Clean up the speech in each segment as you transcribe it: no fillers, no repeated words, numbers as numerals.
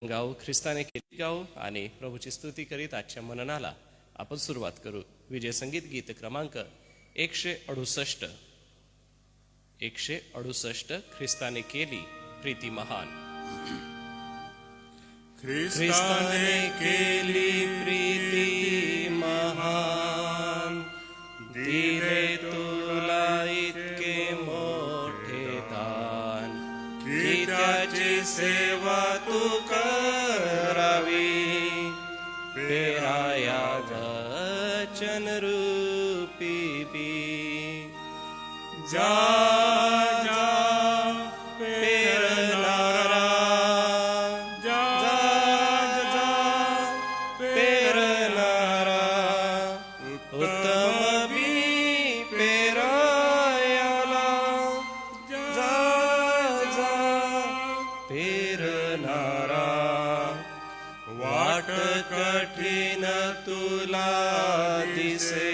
गाऊ ख्रिस्ताने केली गाऊ आणि प्रभूची स्तुती करीत आजच्या मननाला आपण सुरुवात करू. विजय संगीत गीत क्रमांक 168 ख्रिस्ताने केली प्रीती महान. ख्रिस्ताने केली प्रीती महान, दिले तुला इतके मोठे दान, की त्याची सेवा तू करावी, पेराया वचन रूपी बी. जा जा पेरणारा, जा जा पेरणारा, उत्तम बी पेरायाला, जा जा पेरणारा. वाट कठीण तुला दिसे,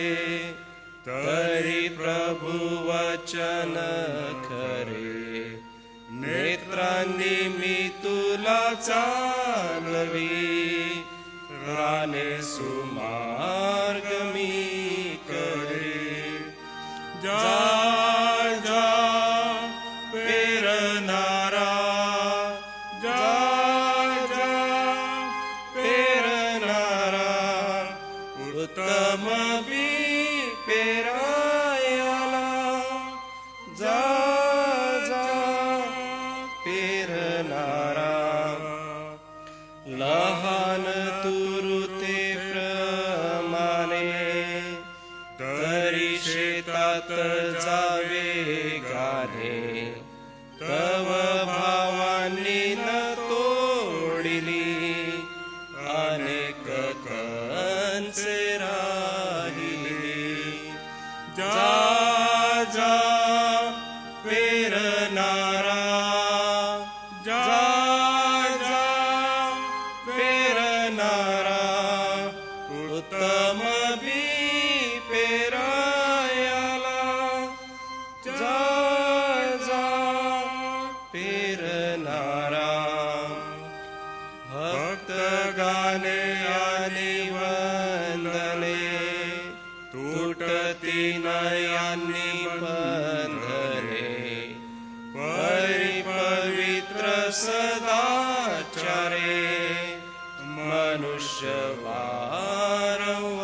तरी प्रभु वचन खरे, नेत्रांनी मी तुला चालवी, राने सुमार्ग मी करे. जा जा पेरणारा, जा जा पेरणारा, उत्तम बी पेरायाला, जा जा पेरणारा. लहान तुरुते प्रमाणे, तरी शेतात जावे गाणे, तव भावांनी न तोडिली, अनेक कंचे राहिली. जा जा पेरणारा, जा जा पेरणारा, उत्तम बी पेरायाला, जा जा पेरणारा. भक्त गाणे आणि वंदने, तुटती नयांनी बंधने, परिपवित्र सदाचारे, मनुष्य वारंवार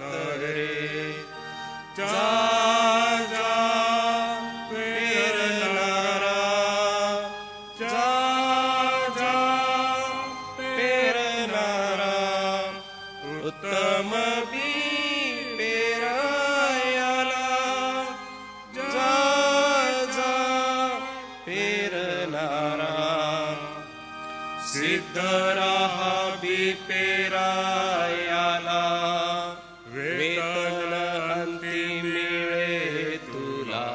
करे. जा जा पेरणारा, जा जा पेरणारा, उत्तम बी पेरायाला, जा जा पेरणारा. सिद्ध राहा बी पेरायाला, वेतन अंती मिळे तुला,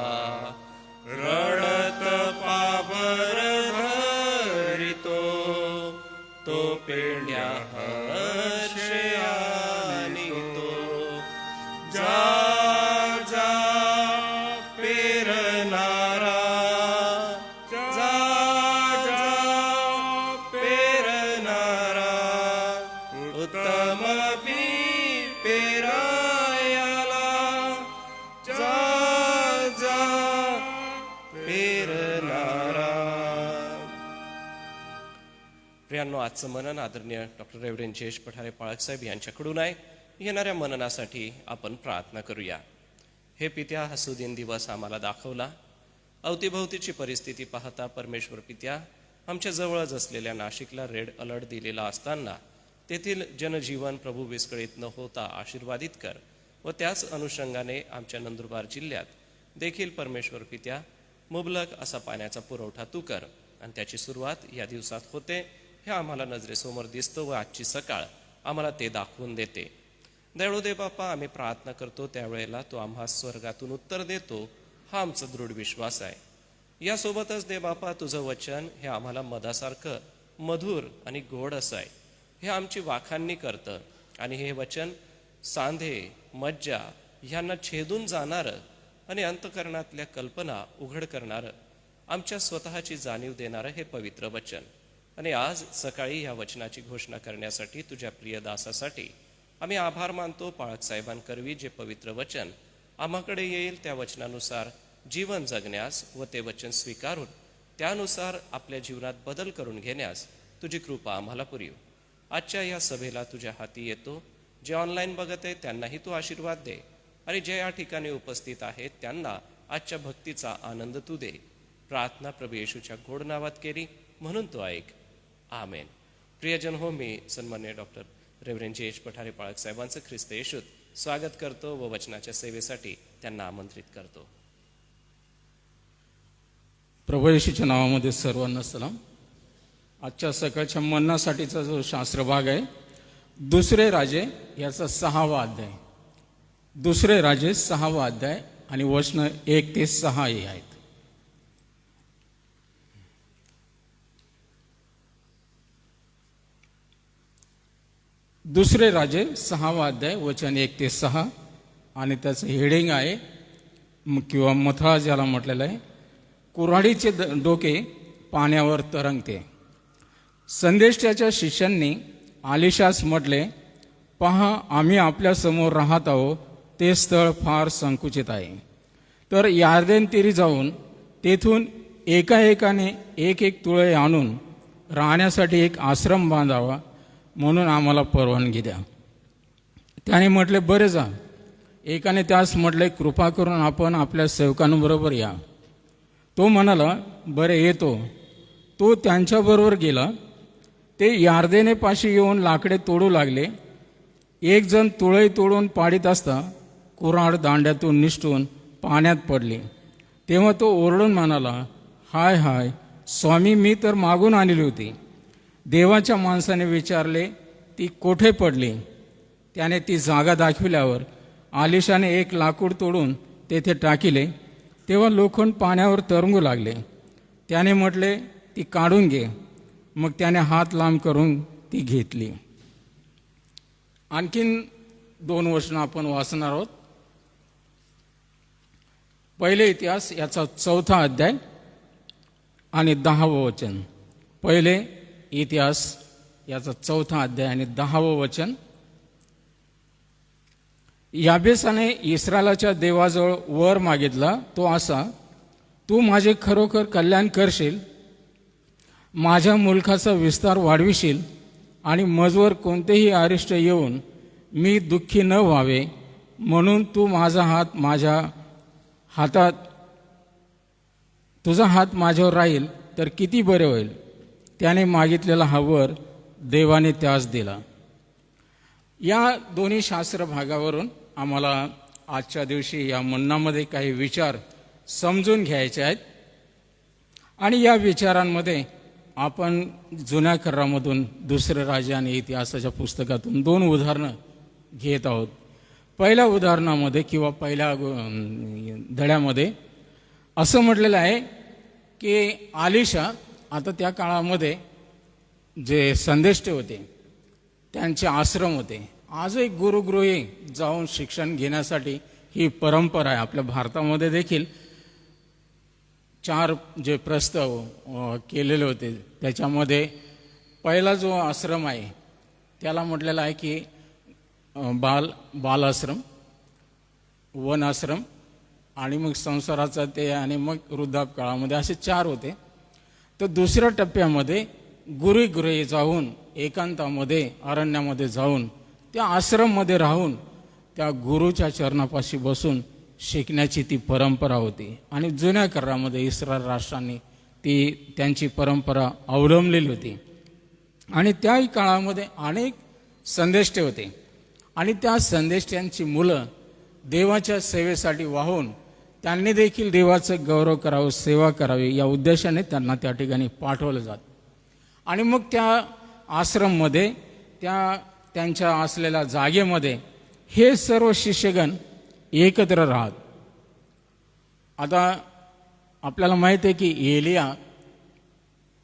रडत पाबर धरितो, तो पेंड्या हर्षे आणितो. जा जा पेरणारा, जा जा पेरणारा, उत्तम बी पेरायाला, जा जा पेरणारा. प्रियांनो, आजचं मनन आदरणीय डॉक्टर रेव्हरंड जयेश पठारे पाळक साहेब यांच्याकडून आहे. येणाऱ्या मननासाठी आपण प्रार्थना करूया. हे पित्या, हा सुदिन दिवस आम्हाला दाखवला. अवतीभोवतीची परिस्थिती पाहता परमेश्वर पित्या, आमच्या जवळच असलेल्या नाशिकला रेड अलर्ट दिलेला असताना तेथील जनजीवन प्रभू विस्कळीत न होता आशीर्वादित कर, व त्याच अनुषंगाने आमच्या नंदुरबार जिल्ह्यात देखील परमेश्वर पित्या मुबलक असा पाण्याचा पुरवठा तू कर, आणि त्याची सुरुवात या दिवसात होते हे आम्हाला नजरेसमोर दिसतं, व आजची सकाळ आम्हाला ते दाखवून देते. दयाळू दे बापा, आम्ही प्रार्थना करतो त्यावेळेला तो आम्हा स्वर्गातून उत्तर देतो, हा आमचा दृढ विश्वास आहे. यासोबतच दे बापा, तुझं वचन हे आम्हाला मधासारखं मधुर आणि गोड असं आहे, हे आमची वाखाणणी करतं, आणि हे वचन सांधे मज्जा ह्यांना छेदून जाणारं आणि अंतःकरणातल्या कल्पना उघड करणारं, आमच्या स्वतःची जाणीव देणारं हे पवित्र वचन आणि आज सकाळी या वचनाची घोषणा करण्यासाठी तुझ्या प्रिय दासासाठी आम्ही आभार मानतो. पाळक साहेबांकरवी जे पवित्र वचन आम्हाकडे येईल त्या वचनानुसार जीवन जगण्यास व ते वचन स्वीकारून त्यानुसार आपल्या जीवनात बदल करून घेण्यास तुझी कृपा आम्हाला पुरीव. आजच्या या सभेला तुझ्या हाती येतो. जे ऑनलाईन बघत आहेत त्यांनाही तू आशीर्वाद दे आणि जे या ठिकाणी उपस्थित आहेत त्यांना आजच्या भक्तीचा आनंद तू दे. प्रार्थना प्रभू येशूच्या गोड नावात केली म्हणून तो ऐक. आमेन. प्रियजन हो, मी सन्मान्य डॉक्टर रेव्हरंड जे.एच. पठारे पाळक साहेबांचं ख्रिस्त येशूत स्वागत करतो व वचनाच्या सेवेसाठी त्यांना आमंत्रित करतो. प्रभू येशूच्या नावामध्ये सर्वांना सलाम. आजच्या सकाळच्या मन्नासाठीचा जो शास्त्र भाग आहे, दुसरे राजे याचा 6वा अध्याय. दुसरे राजे 6वा अध्याय आणि वचन 1 ते 6 हे आहेत. दुसरे राजे 6वा अध्याय वचन 1 ते 6 आणि त्याचं हेडिंग आहे किंवा मथळा ज्याला म्हटलेलं आहे, कुऱ्हाडीचे डोके पाण्यावर तरंगते. संदेष्टाच्या शिष्यांनी आलिशास म्हटले, पहा, आम्ही आपल्या समोर राहत आहोत, ते स्थळ फार संकुचित आहे. तर यार्देन तीरी जाऊन तेथून एकाएकाने एक एक तुळे आणून राहण्यासाठी एक आश्रम बांधावा म्हणून आम्हाला परवानगी द्या. त्याने म्हटले, बरे जा. एकाने त्यास म्हटले, कृपा करून आपण आपल्या सेवकांबरोबर या. तो म्हणाला, बरे येतो. तो त्यांच्याबरोबर गेला. ते यार्देनेपाशी येऊन लाकडे तोडू लागले. एक जण तुळई तोडून पाडीत असता कुऱ्हाड दांड्यातून निसटून पाण्यात पडली. तेव्हा तो ओरडून म्हणाला, हाय हाय स्वामी, मी तर मागून आणली होती. देवाच्या माणसाने विचारले, ती कोठे पडली? त्याने ती जागा दाखविल्यावर आलिशाने एक लाकूड तोडून तेथे टाकिले. तेव्हा लोखंड पाण्यावर तरंगू लागले. त्याने म्हटले, ती काढून घे. मग त्याने हात लांब करून ती घेतली. आणखीन 2 वचनं आपण वाचणार आहोत. पहिले इतिहास याचा 4था अध्याय आणि 10वं वचन. पहिले इतिहास याचा 4था अध्याय आणि 10वं वचन. याबेसाने इस्रायलाच्या देवाजवळ वर मागितला तो असा, तू माझे खरोखर कल्याण करशील, माझ्या मुलखाचा विस्तार वाढविशील आणि मजवर कोणतेही अरिष्ट येऊन मी दुःखी न व्हावे म्हणून तू माझा हात माझ्या हातात, तुझा हात माझ्यावर राहील तर किती बरे होईल. त्याने मागितलेला हा वर देवाने त्यास दिला. या दोन्ही शास्त्र भागावरून आम्हाला आजच्या दिवशी या मन्नामध्ये काही विचार समजून घ्यायचे आहेत आणि या विचारांमध्ये आपण जुन्या करारामधून दुसरे राजे आणि इतिहासाच्या पुस्तकातून 2 उदाहरणं घेत आहोत. पहिल्या उदाहरणामध्ये किंवा पहिल्या धड्यामध्ये असं म्हटलेलं आहे की आलिशा, आता त्या काळामध्ये जे संदेष्टे होते त्यांचे आश्रम होते. आजही गुरुगृही जाऊन शिक्षण घेण्यासाठी ही परंपरा आहे. आपल्या भारतामध्ये देखील 4 जे प्रस्ताव केलेले होते त्याच्यामध्ये पहिला जो आश्रम आहे त्याला म्हटलेला आहे की बालाश्रम, वनाश्रम आणि मग संसाराचा ते आणि मग वृद्धापकाळामध्ये असे 4 होते. तर दुसऱ्या टप्प्यामध्ये गुरुगृही जाऊन एकांतामध्ये अरण्यामध्ये जाऊन त्या आश्रममध्ये राहून त्या गुरुच्या चरणापाशी बसून शिकण्याची ती परंपरा होती आणि जुन्या करारामध्ये इस्रायल राष्ट्रांनी ती त्यांची परंपरा अवलंबलेली होती. आणि त्याही काळामध्ये अनेक संदेष्टे होते आणि त्या संदेष्ट्यांची मुलं देवाच्या सेवेसाठी वाहून त्यांनी देखील देवाचं गौरव करावं, सेवा करावी या उद्देशाने त्यांना त्या ठिकाणी पाठवलं जातं. आणि मग त्या आश्रममध्ये त्यांच्या असलेल्या जागेमध्ये हे सर्व शिष्यगण एकत्र राहत. आता आपल्याला माहिती आहे की एलिया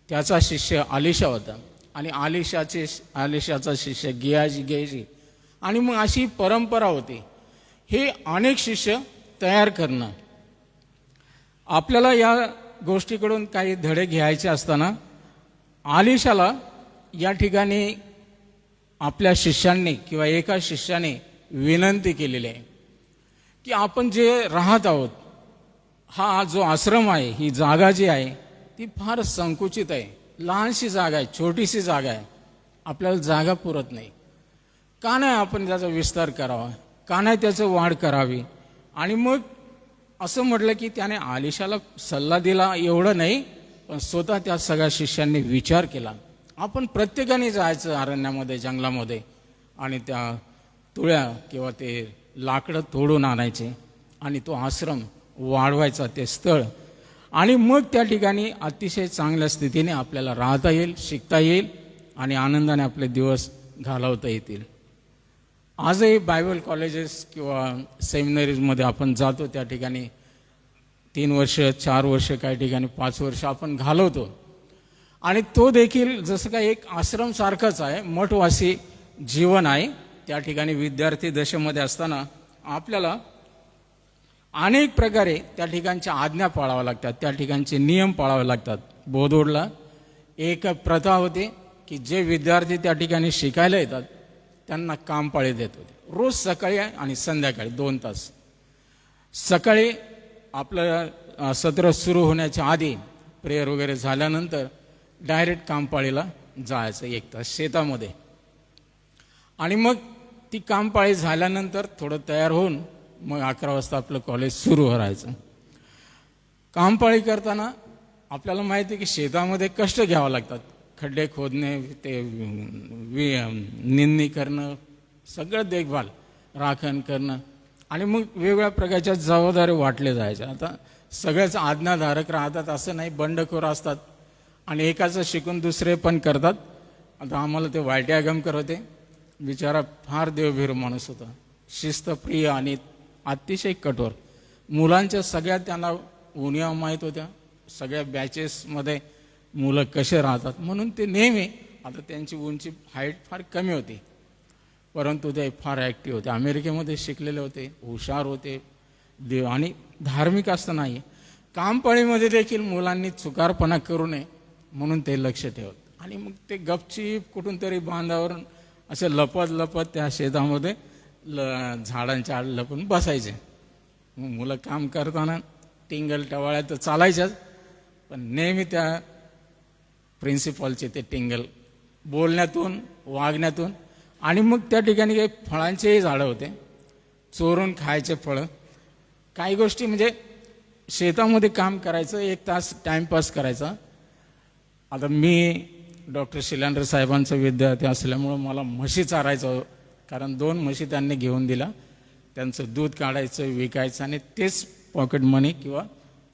त्याचा शिष्य आलिशा होता आणि आलिशाचा शिष्य गेहाजी आणि मग अशी परंपरा होती. हे अनेक शिष्य तयार करणं. आपल्याला या गोष्टीकडून काही धडे घ्यायचे असताना आलिशाला या ठिकाणी आपल्या शिष्यांनी किंवा एका शिष्याने विनंती केलेली आहे की आपण जे राहत आहोत, हा जो आश्रम आहे, ही जागा जी आहे ती फार संकुचित आहे, लहानशी जागा आहे, छोटीशी जागा आहे, आपल्याला जागा पुरत नाही. का नाही आपण त्याचा विस्तार करावा, का नाही त्याचं वाढ करावी. आणि मग असं म्हटलं की त्याने आलिशाला सल्ला दिला एवढं नाही, पण स्वतः त्या सगळ्या शिष्यांनी विचार केला. आपण प्रत्येकाने जायचं अरण्यामध्ये, जंगलामध्ये, आणि त्या तुळ्या किंवा ते लाकडं तोडून आणायचे आणि तो आश्रम वाढवायचा, ते स्थळ. आणि मग त्या ठिकाणी अतिशय चांगल्या स्थितीने आपल्याला राहता येईल, शिकता येईल आणि आनंदाने आपले दिवस घालवता येतील. आजही बायबल कॉलेजेस किंवा सेमिनरीजमध्ये आपण जातो, त्या ठिकाणी 3 वर्ष, 4 वर्ष, काही ठिकाणी 5 वर्ष आपण घालवतो. आणि तो देखील जसं काय एक आश्रम सारखंच आहे, मठवासी जीवन आहे. त्या ठिकाणी विद्यार्थी दशेमध्ये असताना आपल्याला अनेक प्रकारे त्या ठिकाणच्या आज्ञा पाळाव्या लागतात, त्या ठिकाणचे नियम पाळावे लागतात. बोधोडला एक प्रथा होती की जे विद्यार्थी त्या ठिकाणी शिकायला येतात त्यांना कामपाळी देत होते. रोज सकाळी आणि संध्याकाळी 2 तास. सकाळी आपलं सत्र सुरू होण्याच्या आधी प्रेयर वगैरे झाल्यानंतर डायरेक्ट कामपाळीला जायचं 1 तास शेतामध्ये. आणि मग ती कामपाळी झाल्यानंतर थोडं तयार होऊन मग 11 वाजता आपलं कॉलेज सुरू व्हायचं. कामपाळी करताना आपल्याला माहिती आहे की शेतामध्ये कष्ट घ्यावं लागतात. खड्डे खोदणे, ते निंदणी करणं, सगळं देखभाल, राखण करणं, आणि मग वेगवेगळ्या प्रकारच्या जबाबदारी वाटल्या जायच्या. आता सगळेच आज्ञाधारक राहतात असं नाही, बंडखोर असतात आणि एकाचं शिकून दुसरे पण करतात. आता आम्हाला ते वाईट आगमकर होते, बिचारा फार देवभीरू माणूस होता, शिस्तप्रिय आणि अतिशय कठोर. मुलांच्या सगळ्या त्यांना उणिवा माहीत होत्या, सगळ्या बॅचेसमध्ये मुलं कसे राहतात, म्हणून ते नेहमी, आता त्यांची उंची हाईट फार कमी होती परंतु ते फार ॲक्टिव्ह होते, अमेरिकेमध्ये शिकलेले होते, हुशार होते, आणि धार्मिक असतं नाही. कामपाळीमध्ये देखील मुलांनी चुकारपणा करू नये म्हणून ते लक्ष ठेवत. आणि मग ते गपचीप कुठून तरी बांधावर असे लपत लपत त्या शेतामध्ये झाडांच्या आड लपून बसायचे. मग मुलं काम करताना टिंगल टवाळ्या तर चालायच्याच, पण नेहमी त्या प्रिन्सिपॉलचे ते टिंगल बोलण्यातून, वागण्यातून. आणि मग त्या ठिकाणी काही फळांचेही झाडं होते, चोरून खायचे फळं, काही गोष्टी. म्हणजे शेतामध्ये काम करायचं, 1 तास टाईमपास करायचा. आता मी डॉक्टर शिलांडर साहेबांचा विद्यार्थी असल्यामुळं मला म्हशी चारायचं, कारण 2 म्हशी त्यांनी घेऊन दिला. त्यांचं दूध काढायचं, विकायचं आणि तेच पॉकेट मनी किंवा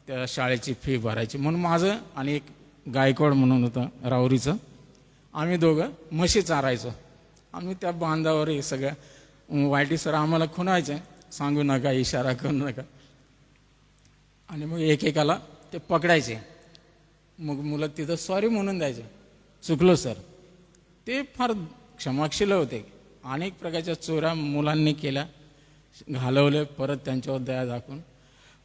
त्या शाळेची फी भरायची. म्हणून माझं आणि एक गायकवाड म्हणून होतं राहुरीचं, आम्ही दोघं म्हशी चारायचो. आम्ही त्या बांधावर हे सगळ्या वाईटी सर आम्हाला खुणायचे, सांगू नका, इशारा करू नका. आणि मग एकेकाला ते पकडायचे. मग मुलं तिथं सॉरी म्हणून द्यायचे, चुकलो सर. ते फार क्षमाशील होते. अनेक प्रकारच्या चोऱ्या मुलांनी केल्या, घालवले, परत त्यांच्यावर दया दाखवून.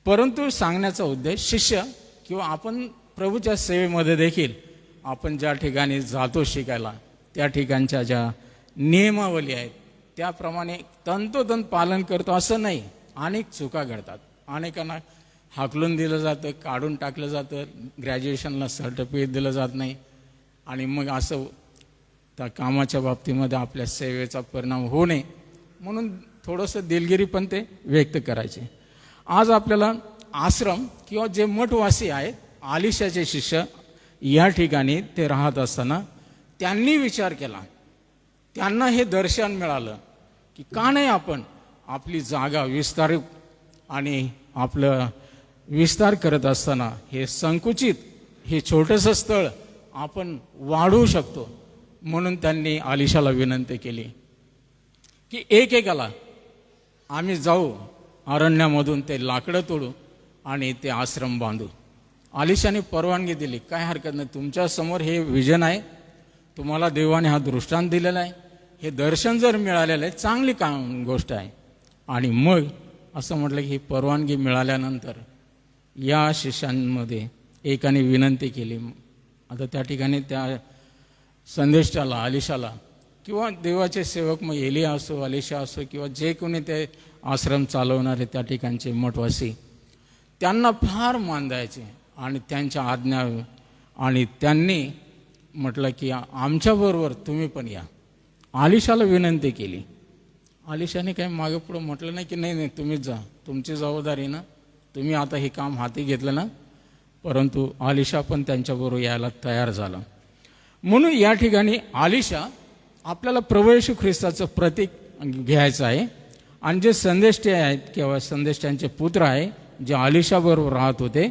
परंतु सांगण्याचा उद्देश, शिष्य किंवा आपण प्रभूच्या सेवेमध्ये देखील आपण ज्या ठिकाणी जातो शिकायला, त्या ठिकाणच्या ज्या नियमावली आहेत त्याप्रमाणे तंतोतंत पालन करतो असं नाही. अनेक चुका घडतात, अनेकांना हाकलून दिलं जातं, काढून टाकलं जातं, ग्रॅज्युएशनला सर्टिफिकेट दिलं जात नाही. आणि मग असं त्या कामाच्या बाबतीमध्ये आपल्या सेवेचा परिणाम होऊ नये म्हणून थोडंसं दिलगिरी पण ते व्यक्त करायचे. आज आपल्याला आश्रम किंवा जे मठवासी आहेत, आलिशाचे शिष्य, या ठिकाणी ते राहत असताना त्यांनी विचार केला, त्यांना हे दर्शन मिळालं की का नाही आपण आपली जागा विस्तारित आणि आपलं विस्तार करत असताना हे संकुचित, हे छोटंसं स्थळ आपण वाढवू शकतो. म्हणून त्यांनी आलिशाला विनंती केली की एकेकाला आम्ही जाऊ अरण्यामधून ते लाकडं तोडू आणि ते आश्रम बांधू. आलिशाने परवानगी दिली, काय हरकत नाही, तुमच्यासमोर हे विजन आहे, तुम्हाला देवाने हा दृष्टांत दिलेला आहे, हे दर्शन जर मिळालेलं आहे, चांगली गोष्ट आहे. आणि मग असं म्हटलं की ही परवानगी मिळाल्यानंतर या शिष्यांमध्ये एकाने विनंती केली. आता त्या ठिकाणी त्या संदेष्टाला, अलिशाला किंवा देवाचे सेवक मग एलिया असो, अलिशा असो किंवा जे कोणी ते आश्रम चालवणारे त्या ठिकाणचे मठवासी, त्यांना फार मान द्यायचे आणि त्यांच्या आज्ञा, आणि त्यांनी म्हटलं की आमच्याबरोबर तुम्ही पण या. अलिशाला विनंती केली. अलिशाने काही मागे पुढं म्हटलं नाही की नाही नाही तुम्हीच जा, तुमची जबाबदारी ना, तुम्ही आता हे काम हाती घेतलं ना. परंतु अलिशा पण त्यांच्याबरोबर यायला तयार झाला. म्हणून या ठिकाणी अलिशा आपल्याला प्रभू येशू ख्रिस्ताचं प्रतीक घ्यायचं आहे. आणि जे संदेष्टे आहेत किंवा संदेष्टांचे पुत्र आहे जे अलिशाबरोबर राहत होते,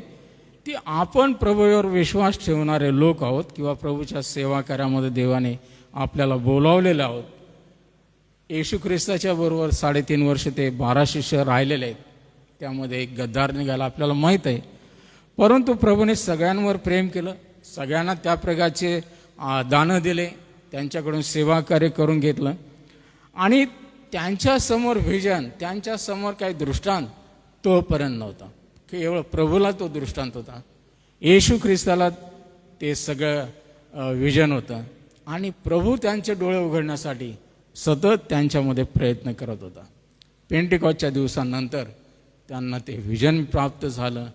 ते आपण प्रभूवर विश्वास ठेवणारे लोक आहोत किंवा प्रभूच्या सेवा कार्यामध्ये देवाने आपल्याला बोलावलेलं आहोत. येशू ख्रिस्ताच्या बरोबर 3.5 वर्ष ते 12 शिष्य राहिलेले आहेत. त्यामध्ये एक गद्दार निघाला आपल्याला माहीत आहे. परंतु प्रभूने सगळ्यांवर प्रेम केलं, सगळ्यांना त्या प्रकारचे दानं दिले, त्यांच्याकडून सेवा कार्य करून घेतलं. आणि त्यांच्यासमोर व्हिजन, त्यांच्यासमोर काही दृष्टांत तोपर्यंत नव्हता. केवळ प्रभूला तो दृष्टांत होता. येशू ख्रिस्ताला ते सगळं व्हिजन होतं. आणि प्रभू त्यांचे डोळे उघडण्यासाठी सतत त्यांच्यामध्ये प्रयत्न करत होता. पेंटिकॉस्टच्या दिवसानंतर त्यांना ते व्हिजन प्राप्त झालं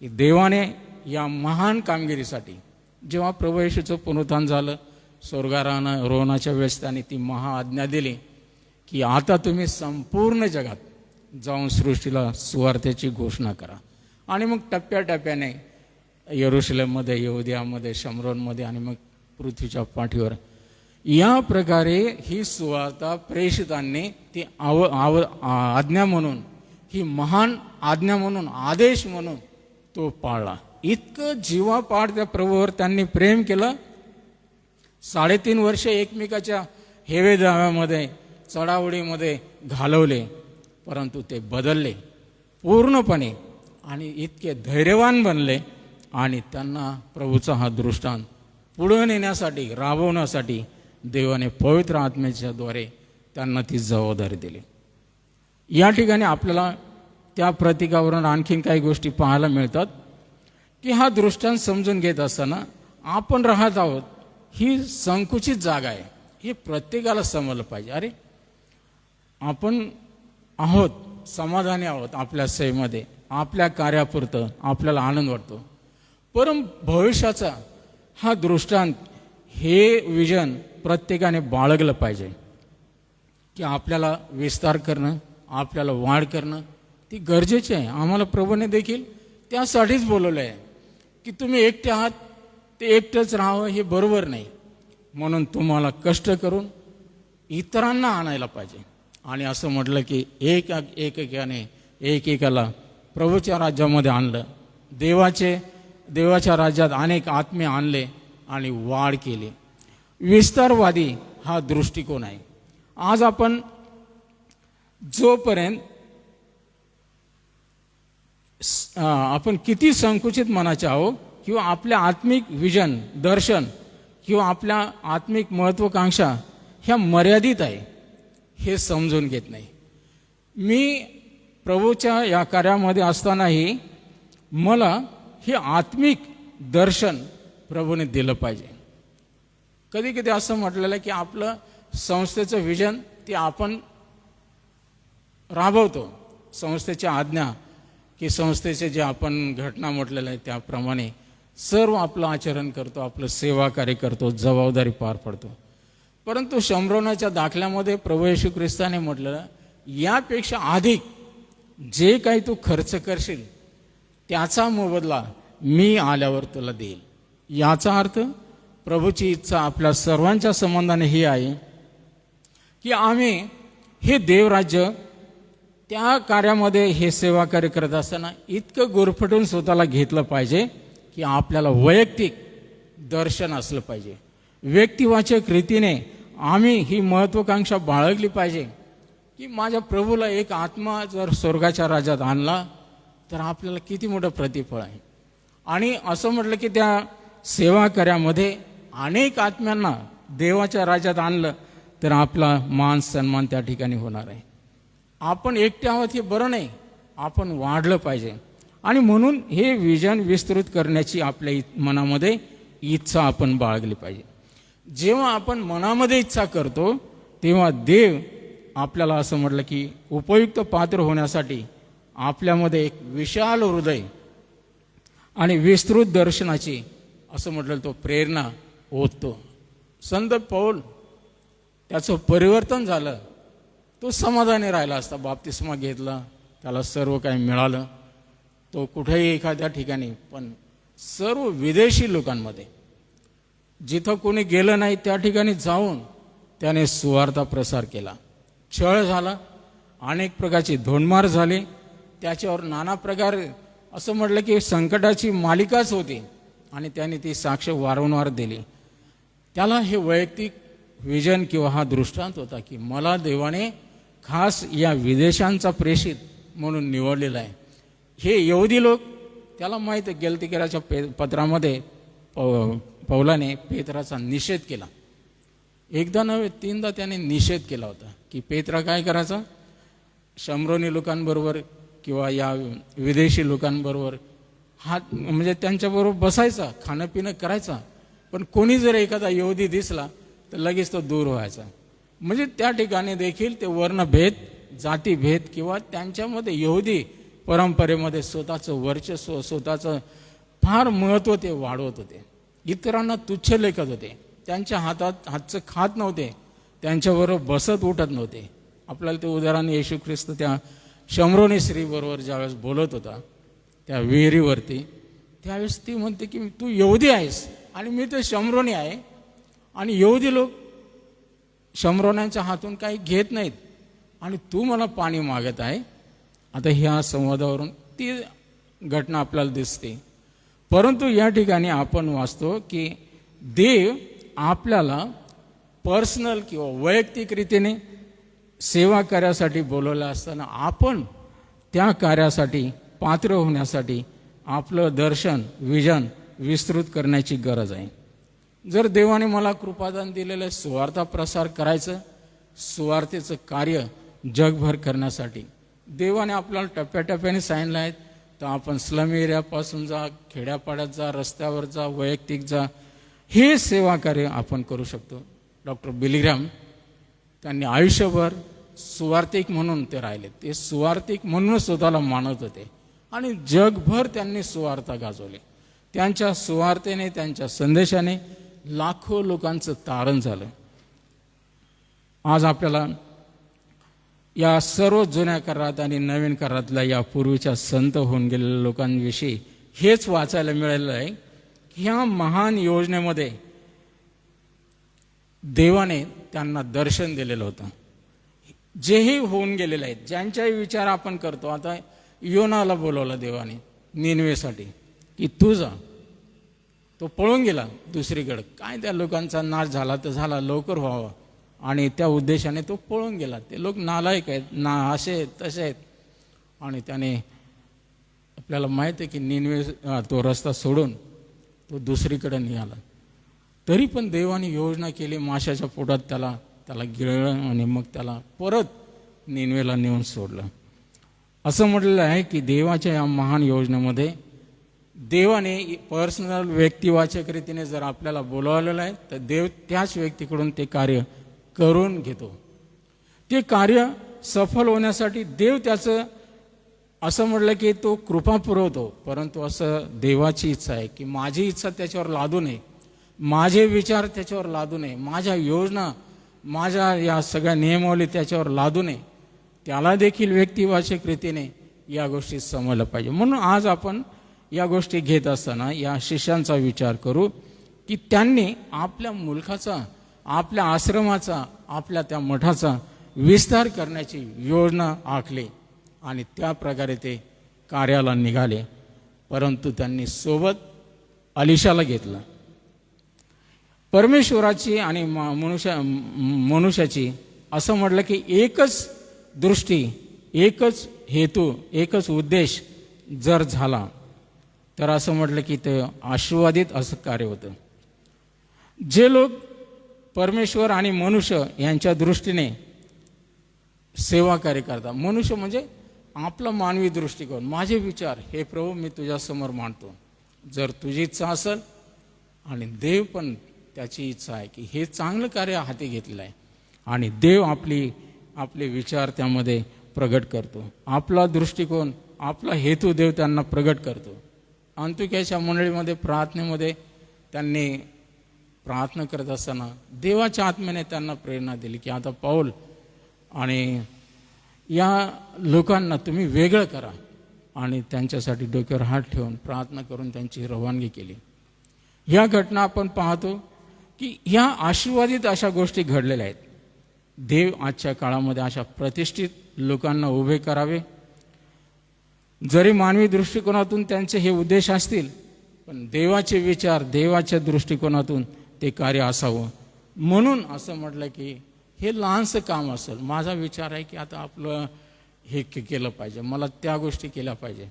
की देवाने या महान कामगिरीसाठी, जेव्हा प्रभू येशूचं पुनरुत्थान झालं, स्वर्गारोहणाच्या वेळेस त्यांनी ती महाआज्ञा दिली की आता तुम्ही संपूर्ण जगात जाऊन सृष्टीला सुवार्तेची घोषणा करा. आणि मग टप्प्याटप्प्याने यरूशलेममध्ये, यहुदियामध्ये, शमरोनमध्ये आणि मग पृथ्वीच्या पाठीवर या प्रकारे ही सुवार्ता प्रेषितांनी ती आज्ञा म्हणून, ही महान आज्ञा म्हणून, आदेश म्हणून तो पाळला. इतकं जीवापाड त्या प्रभूवर त्यांनी प्रेम केलं. 3.5 वर्ष एकमेकाच्या हेवे दाव्यामध्ये, चढाओढीमध्ये घालवले. परंतु ते बदलले पूर्णपणे आणि इतके धैर्यवान बनले. आणि त्यांना प्रभूचा हा दृष्टांत पुढे नेण्यासाठी, राबवण्यासाठी देवाने पवित्र आत्म्याच्या द्वारे त्यांना ती जबाबदारी दिली. या ठिकाणी आपल्याला त्या प्रतीकावरून आणखीन काही गोष्टी पाहायला मिळतात की हा दृष्टांत समजून घेत असताना आपण राहत आहोत ही संकुचित जागा आहे, हे प्रत्येकाला समजलं पाहिजे. अरे आपण आहोत, समाधानी आहोत आपल्या सेवेमध्ये, आपल्या कार्यापुरतं आपल्याला आनंद वाटतो. परंतु भविष्याचा हा दृष्टांत, हे विजन प्रत्येकाने बाळगलं पाहिजे की आपल्याला विस्तार करणं, आपल्याला वाढ करणं ती गरजेची आहे. आम्हाला प्रभूने देखील त्यासाठीच बोलवलं आहे की तुम्ही एकटे आहात, ते एकटंच राहावं हे बरोबर नाही. म्हणून तुम्हाला कष्ट करून इतरांना आणायला पाहिजे. आणि असं म्हटलं की एकेकाला प्रभूच्या राज्यामध्ये आणलं. देवाच्या राज्यात अनेक आत्मे आणले आणि वाढ केली. विस्तारवादी हा दृष्टिकोन आहे. आज आपण जोपर्यंत आपण किती संकुचित मनाचे आहोत किंवा आपल्या आत्मिक विजन, दर्शन किंवा आपल्या आत्मिक महत्वाकांक्षा ह्या मर्यादित आहे हे समजून घेत नाही. मी प्रभूच्या या कार्यामध्ये असतानाही मला हे आत्मिक दर्शन प्रभूने दिलं पाहिजे. कधी कधी असं म्हटलेलं आहे की आपलं संस्थेचं विजन ते आपण राबवतो, संस्थेची आज्ञा की संस्थेचे जे आपण घटना म्हटलेलं आहे त्याप्रमाणे सर्व आपलं आचरण करतो, आपलं सेवा कार्य करतो, जबाबदारी पार पडतो. परंतु शमरोनाच्या दाखल्यामध्ये प्रभू येशू ख्रिस्ताने म्हटलं यापेक्षा अधिक जे काही तू खर्च करशील त्याचा मोबदला मी आल्यावर तुला देईल. याचा अर्थ प्रभूची इच्छा आपल्या सर्वांच्या संबंधाने ही आहे की आम्ही हे देवराज्य त्या कार्यामध्ये, हे सेवा कार्य करत असताना इतकं गुरफटून स्वतःला घेतलं पाहिजे की आपल्याला वैयक्तिक दर्शन असलं पाहिजे. व्यक्तिवाचक रीतीने आम्ही ही महत्वाकांक्षा बाळगली पाहिजे की माझ्या प्रभूला एक आत्मा जर स्वर्गाच्या राज्यात आणला तर आपल्याला किती मोठं प्रतिफळ आहे. आणि असं म्हटलं की त्या सेवा कार्यामध्ये अनेक आत्म्यांना देवाच्या राज्यात आणलं तर आपला मान सन्मान त्या ठिकाणी होणार आहे. आपण एकटे आहोत हे बरं नाही, आपण वाढलं पाहिजे. आणि म्हणून हे विजन विस्तृत करण्याची आपल्या मनामध्ये इच्छा आपण बाळगली पाहिजे. जेव्हा आपण मनामध्ये इच्छा करतो तेव्हा देव आपल्याला असं म्हटलं की उपयुक्त पात्र होण्यासाठी आपल्यामध्ये एक विशाल हृदय आणि विस्तृत दर्शनाची असं म्हटलं तो प्रेरणा ओततो. संत पौल त्याचं परिवर्तन झालं, तो समाधानी राहिला असता. बाप्तिस्मा घेतला, त्याला सर्व काही मिळालं, तो कुठेही एखाद्या ठिकाणी, पण सर्व विदेशी लोकांमध्ये जिथं कोणी गेलं नाही त्या ठिकाणी जाऊन त्याने सुवार्ता प्रसार केला. छळ झाला, अनेक प्रकारची धोंडमार झाली, त्याच्यावर नाना प्रकार असं म्हटलं की संकटाची मालिकाच होती आणि त्याने ती साक्ष वारंवार दिली. त्याला हे वैयक्तिक विजन किंवा हा दृष्टांत होता की मला देवाने खास या विदेशांचा प्रेषित म्हणून निवडलेला आहे. हे यहुदी लोक, त्याला माहीत आहे, गलतिकेराच्या पत्रामध्ये पौलाने पेत्राचा निषेध केला. एकदा नव्हे 3दा त्याने निषेध केला होता की पेत्रा काय करायचा, शमरोनी लोकांबरोबर किंवा या विदेशी लोकांबरोबर हात म्हणजे त्यांच्याबरोबर बसायचा, खाणं पिणं करायचा, पण कोणी जर एखादा यहुदी दिसला तर लगेच तो दूर व्हायचा. म्हणजे त्या ठिकाणी देखील ते वर्णभेद, जातीभेद किंवा त्यांच्यामध्ये यहुदी परंपरेमध्ये स्वतःचं वर्चस्व, स्वतःचं फार महत्त्व ते वाढवत होते. इतरांना तुच्छ लेखत होते, त्यांच्या हातचं खात नव्हते, त्यांच्याबरोबर बसत उठत नव्हते. आपल्याला ते उदाहरण येशू ख्रिस्त त्या शमरोनी स्त्रीबरोबर ज्यावेळेस बोलत होता त्या विहिरीवरती, त्यावेळेस ती म्हणते की तू यहुदी आहेस आणि मी तर शमरोनी आहे, आणि यहुदी लोक शमरोन्यांच्या हातून काही घेत नाहीत आणि तू मला पाणी मागत आहे. आता ह्या संवादावरून ती घटना आपल्याला दिसते. परंतु या ठिकाणी आपण वाचतो की देव आपल्याला पर्सनल किंवा वैयक्तिक रीतीने सेवा कार्यासाठी बोलवलं असताना आपण त्या कार्यासाठी पात्र होण्यासाठी आपलं दर्शन, विजन विस्तृत करण्याची गरज आहे. जर देवाने मला कृपादान दिलेलं आहे सुवार्ता प्रसार करायचं, सुवार्तेचं कार्य जगभर करण्यासाठी, देवाने आपल्याला टप्प्याटप्प्याने सांगितलं आहे, तर आपण स्लम एरियापासून जा, खेड्यापाड्यात जा, रस्त्यावर जा, वैयक्तिक जा, हे सेवा कार्य आपण करू शकतो. डॉक्टर बिलीग्राम त्यांनी आयुष्यभर सुवार्तिक म्हणून ते राहिले. ते सुवार्तिक म्हणून स्वतःला मानत होते आणि जगभर त्यांनी सुवार्ता गाजवली. त्यांच्या सुवार्तेने, त्यांच्या संदेशाने लाखो लोकांचं तारण झालं. आज आपल्याला या सर्व जुन्या करारात आणि नवीन करारातल्या या पूर्वीच्या संत होऊन गेलेल्या लोकांविषयी हेच वाचायला मिळालेलं आहे. ह्या महान योजनेमध्ये देवाने त्यांना दर्शन दिलेलं होतं. जेही होऊन गेलेले आहेत, ज्यांच्याही विचार आपण करतो. आता योनाला बोलवलं देवाने निनवेसाठी की तू जा, तो पळून गेला दुसरीकडे. काय त्या लोकांचा नाश झाला तर झाला, लवकर व्हावा, आणि त्या उद्देशाने तो पळून गेला. ते लोक नालायक आहेत, असे आहेत, तसे आहेत. आणि त्याने आपल्याला माहीत आहे की निनवे तो रस्ता सोडून तो दुसरीकडे निघाला. तरी पण देवाने योजना केली, माशाच्या पोटात त्याला गिळलं आणि मग त्याला परत निनवेला नेऊन सोडलं. असं म्हटलेलं आहे की देवाच्या या महान योजनेमध्ये देवाने पर्सनल व्यक्तिवाचक रीतीने जर आपल्याला बोलावलेलं आहे तर देव त्याच व्यक्तीकडून ते कार्य करून घेतो. ते कार्य सफल होण्यासाठी देव त्याचं असं म्हटलं की तो कृपा पुरवतो. परंतु असं देवाची इच्छा आहे की माझी इच्छा त्याच्यावर लादू नये, माझे विचार त्याच्यावर लादू नये, माझ्या योजना, माझ्या या सगळ्या नियमावली त्याच्यावर लादू नये. त्याला देखील व्यक्तिवाचक रीतीने या गोष्टी समजलं पाहिजे. म्हणून आज आपण या गोष्टी घेत असताना या शिष्यांचा विचार करू की त्यांनी आपल्या मुलखाचा, आपल्या आश्रमाचा, आपल्या त्या मठाचा विस्तार करण्याची योजना आखली आणि त्या प्रकारे ते कार्याला निघाले. परंतु त्यांनी सोबत अलिशाला घेतलं. परमेश्वराची आणि मनुष्याची असं म्हटलं की एकच दृष्टी, एकच हेतू, एकच उद्देश जर झाला तर असं म्हटलं की ते आशीर्वादित असं कार्य होतं. जे लोक परमेश्वर आणि मनुष्य यांच्या दृष्टीने सेवा कार्य करतात, मनुष्य म्हणजे आपला मानवी दृष्टिकोन, माझे विचार, हे प्रभू मी तुझ्यासमोर मांडतो. जर तुझी इच्छा असेल आणि देव पण त्याची इच्छा आहे की हे चांगलं कार्य हाती घेतलेलं आहे आणि देव आपले विचार त्यामध्ये प्रगट करतो. आपला दृष्टिकोन, आपला हेतू देव त्यांना प्रगट करतो. अंतुक्याच्या मंडळीमध्ये प्रार्थनेमध्ये त्यांनी प्रार्थना करत असताना देवाच्या आत्म्याने त्यांना प्रेरणा दिली की आता पाऊल आणि या लोकांना तुम्ही वेगळं करा आणि त्यांच्यासाठी डोक्यावर हात ठेवून प्रार्थना करून त्यांची रवानगी केली. ह्या घटना आपण पाहतो की ह्या आशीर्वादित अशा गोष्टी घडलेल्या आहेत. देव आजच्या काळामध्ये अशा प्रतिष्ठित लोकांना उभे करावे. जरी मानवी दृष्टिकोनातून त्यांचे हे उद्देश असतील, पण देवाचे विचार, देवाच्या दृष्टिकोनातून ते कार्य असावं. म्हणून असं म्हटलं की हे लहानसं काम असेल, माझा विचार आहे की आता आपलं हे केलं पाहिजे, मला त्या गोष्टी केल्या पाहिजे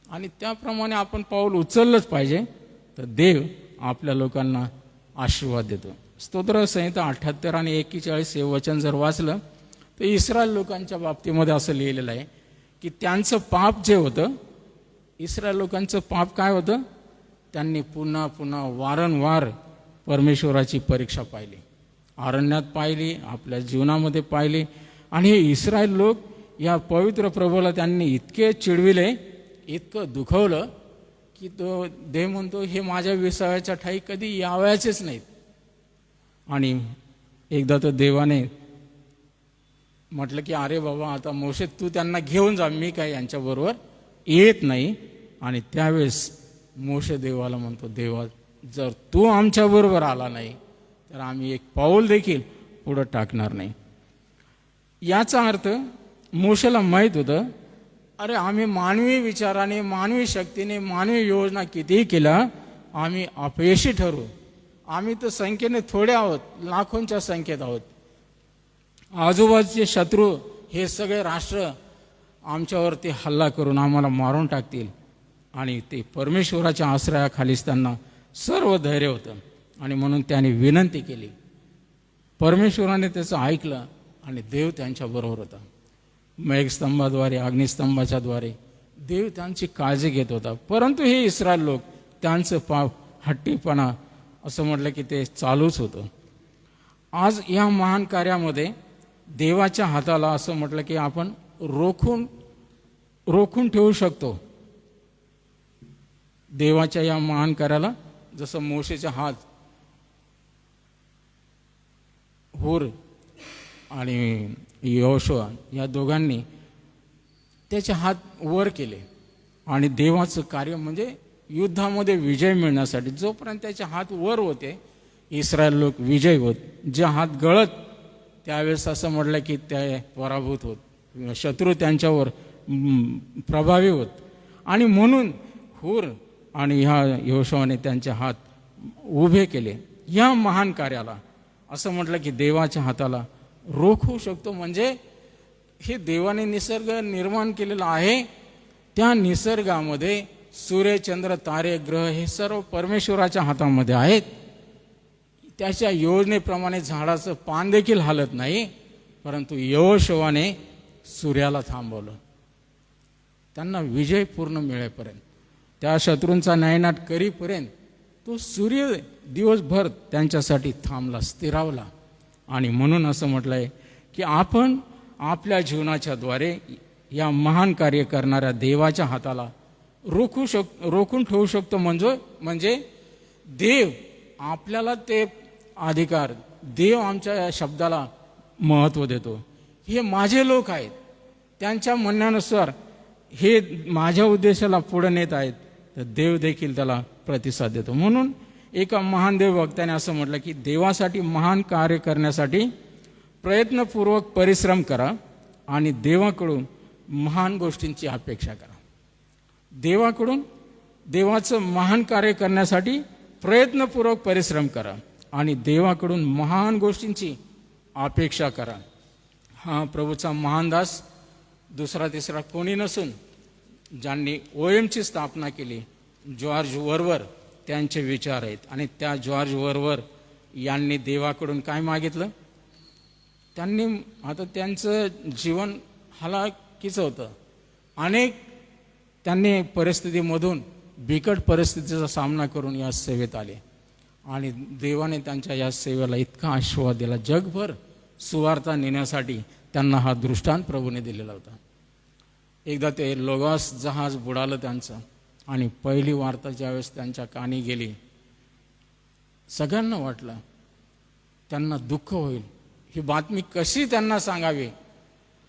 आणि त्याप्रमाणे आपण पाऊल उचललंच पाहिजे, तर देव आपल्या लोकांना आशीर्वाद देतो. स्तोत्र संहिता 78 आणि 41 हे वचन जर वाचलं तर इस्रायल लोकांच्या बाबतीमध्ये असं लिहिलेलं आहे की त्यांचं पाप जे होतं, इस्रायल लोकांचं पाप काय होतं, त्यांनी पुन्हा पुन्हा वारंवार परमेश्वराची परीक्षा पाहिली, अरण्यात पाहिली, आपल्या जीवनामध्ये पाहिली. आणि हे इस्रायल लोक या पवित्र प्रभूला त्यांनी इतके चिडविले, इतकं दुखवलं की तो देव म्हणतो हे माझ्या विसाव्याच्या ठाई कधी यावयाचेच नाहीत. आणि एकदा तर देवाने म्हटलं की अरे बाबा आता मोशे तू त्यांना घेऊन जा, मी काय यांच्याबरोबर येत नाही. आणि त्यावेळेस मोशे देवाला म्हणतो, देवा जर तू आमच्याबरोबर आला नाही तर आम्ही एक पाऊल देखील पुढं टाकणार नाही. याचा अर्थ मोशेला माहीत होतं, अरे आम्ही मानवी विचाराने, मानवी शक्तीने, मानवी योजना कितीही केल्या आम्ही अपयशी ठरू. आम्ही तर संख्येने थोडे आहोत, लाखोंच्या संख्येत आहोत. आजूबाजूचे शत्रू हे सगळे राष्ट्र आमच्यावरती हल्ला करून आम्हाला मारून टाकतील. आणि ते परमेश्वराच्या आश्रयाखालीच त्यांना सर्व धैर्य होतं. आणि म्हणून त्याने विनंती केली, परमेश्वराने त्याचं ऐकलं आणि देव त्यांच्याबरोबर होता. मेघस्तंभाद्वारे, अग्निस्तंभाच्या द्वारे देव त्यांची काळजी घेत होता. परंतु हे इस्रायल लोक, त्यांचं पाप, हट्टीपणा असं म्हटलं की ते चालूच होतं. आज या महान कार्यामध्ये देवाच्या हाताला असं म्हटलं की आपण रोखून ठेवू शकतो. देवाच्या या महान कार्याला जसं मोशेचा हात, हूर आणि यहोशुआ या दोघांनी त्याचे हात वर केले आणि देवाचं कार्य म्हणजे युद्धामध्ये विजय मिळण्यासाठी जोपर्यंत त्याचे हात वर होते इस्रायल लोक विजय होत. जे हात गळत त्यावेळेस असं म्हटलं की ते पराभूत होत, शत्रू त्यांच्यावर प्रभावी होत. आणि म्हणून हूर आणि ह्या यहोशुआने त्यांचे हात उभे केले. या महान कार्याला असं म्हटलं की देवाच्या हाताला रोखू शकतो. म्हणजे हे देवाने निसर्ग निर्माण केलेला आहे, त्या निसर्गामध्ये सूर्य, चंद्र, तारे, ग्रह हे सर्व परमेश्वराच्या हातामध्ये आहेत. त्याच्या योजनेप्रमाणे झाडाचं पान देखील हालत नाही, परंतु यहोशुआने सूर्याला थांबवलं. त्यांना विजय पूर्ण मिळेपर्यंत, त्या शत्रूंचा नायनाट करीपर्यंत तो सूर्य दिवसभर त्यांच्यासाठी थांबला, स्थिरावला. आणि म्हणून असं म्हटलं आहे की आपण आपल्या जीवनाच्या द्वारे या महान कार्य करणाऱ्या देवाच्या हाताला रोखून ठेवू शकतो. म्हणजे देव आपल्याला ते अधिकार, देव आमच्या या शब्दाला महत्त्व देतो. हे माझे लोक आहेत, त्यांच्या म्हणण्यानुसार हे माझ्या उद्देशाला पुढे नेत आहेत, तर देव देखील त्याला प्रतिसाद देतो. म्हणून एका महान देवभक्ताने असं म्हटलं की देवासाठी महान कार्य करण्यासाठी प्रयत्नपूर्वक परिश्रम करा आणि देवाकडून महान गोष्टींची अपेक्षा करा. देवाकडून देवाचं महान कार्य करण्यासाठी प्रयत्नपूर्वक परिश्रम करा आणि देवाकडून महान गोष्टींची अपेक्षा करा. हा प्रभूचा महान दास दुसरा तिसरा कोणी नसून ज्यांनी OMची स्थापना केली, जॉर्ज वर्वर त्यांचे विचार आहेत. आणि त्या जॉर्ज वर्वर यांनी देवाकडून काय मागितलं? त्यांनी आता त्यांचं जीवन हलाखीचं होतं. त्यांनी परिस्थितीमधून बिकट परिस्थितीचा सामना करून या सेवेत आले. आणि देवाने त्यांच्या या सेवेला इतका आशीर्वाद दिला. जगभर सुवार्ता नेण्यासाठी त्यांना हा दृष्टांत प्रभूने दिलेला होता. एकदा ते लोगॉस जहाज बुडालं त्यांचं, आणि पहिली वार्ता ज्यावेळेस त्यांच्या कानी गेली, सगळ्यांना वाटलं त्यांना दुःख होईल, ही बातमी कशी त्यांना सांगावी.